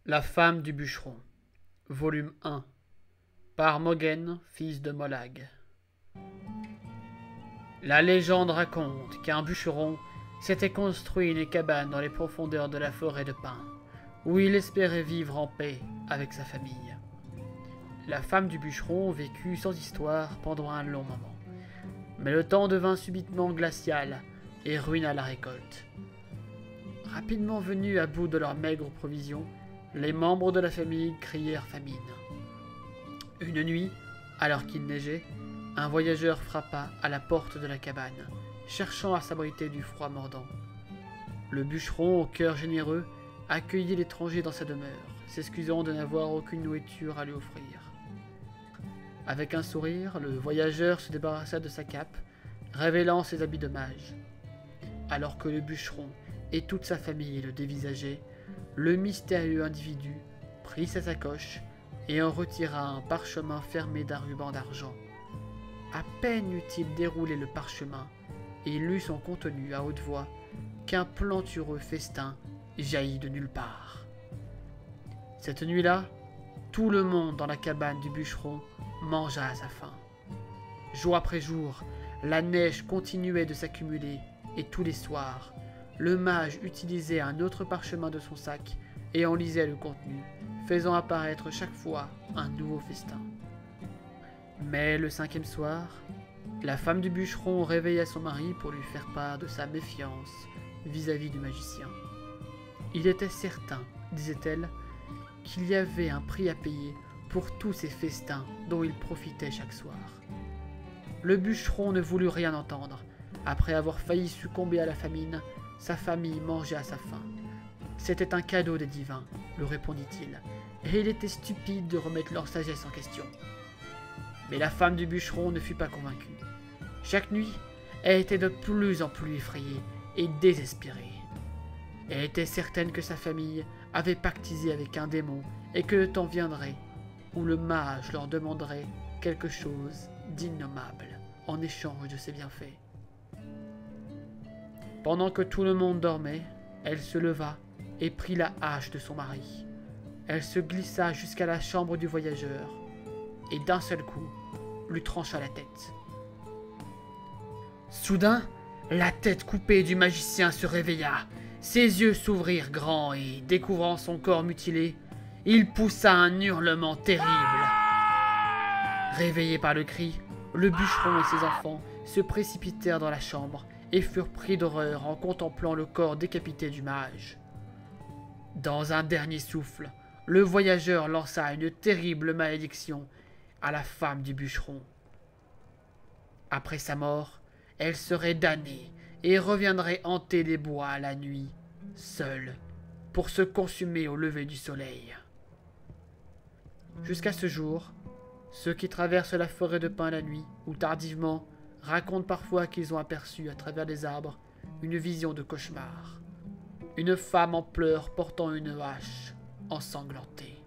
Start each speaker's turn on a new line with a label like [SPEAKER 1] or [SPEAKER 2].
[SPEAKER 1] La femme du bûcheron, volume 1, par Moghen, fils de Molag. La légende raconte qu'un bûcheron s'était construit une cabane dans les profondeurs de la forêt de pins, où il espérait vivre en paix avec sa famille. La femme du bûcheron vécut sans histoire pendant un long moment, mais le temps devint subitement glacial et ruina la récolte. Rapidement venus à bout de leurs maigres provisions, les membres de la famille crièrent famine. Une nuit, alors qu'il neigeait, un voyageur frappa à la porte de la cabane, cherchant à s'abriter du froid mordant. Le bûcheron, au cœur généreux, accueillit l'étranger dans sa demeure, s'excusant de n'avoir aucune nourriture à lui offrir. Avec un sourire, le voyageur se débarrassa de sa cape, révélant ses habits de mage. Alors que le bûcheron et toute sa famille le dévisageaient, le mystérieux individu prit sa sacoche et en retira un parchemin fermé d'un ruban d'argent. À peine eut-il déroulé le parchemin et lu son contenu à haute voix qu'un plantureux festin jaillit de nulle part. Cette nuit-là, tout le monde dans la cabane du bûcheron mangea à sa faim. Jour après jour, la neige continuait de s'accumuler et tous les soirs, le mage utilisait un autre parchemin de son sac et en lisait le contenu, faisant apparaître chaque fois un nouveau festin. Mais le 5e soir, la femme du bûcheron réveilla son mari pour lui faire part de sa méfiance vis-à-vis du magicien. Il était certain, disait-elle, qu'il y avait un prix à payer pour tous ces festins dont il profitait chaque soir. Le bûcheron ne voulut rien entendre. Après avoir failli succomber à la famine, sa famille mangeait à sa faim. C'était un cadeau des divins, lui répondit-il, et il était stupide de remettre leur sagesse en question. Mais la femme du bûcheron ne fut pas convaincue. Chaque nuit, elle était de plus en plus effrayée et désespérée. Elle était certaine que sa famille avait pactisé avec un démon et que le temps viendrait où le mage leur demanderait quelque chose d'innommable en échange de ses bienfaits. Pendant que tout le monde dormait, elle se leva et prit la hache de son mari. Elle se glissa jusqu'à la chambre du voyageur et d'un seul coup, lui trancha la tête. Soudain, la tête coupée du magicien se réveilla. Ses yeux s'ouvrirent grands et, découvrant son corps mutilé, il poussa un hurlement terrible. Réveillés par le cri, le bûcheron et ses enfants se précipitèrent dans la chambre et furent pris d'horreur en contemplant le corps décapité du mage. Dans un dernier souffle, le voyageur lança une terrible malédiction à la femme du bûcheron. Après sa mort, elle serait damnée et reviendrait hanter les bois la nuit, seule, pour se consumer au lever du soleil. Jusqu'à ce jour, ceux qui traversent la forêt de pins la nuit, ou tardivement, racontent parfois qu'ils ont aperçu à travers les arbres une vision de cauchemar. Une femme en pleurs portant une hache ensanglantée.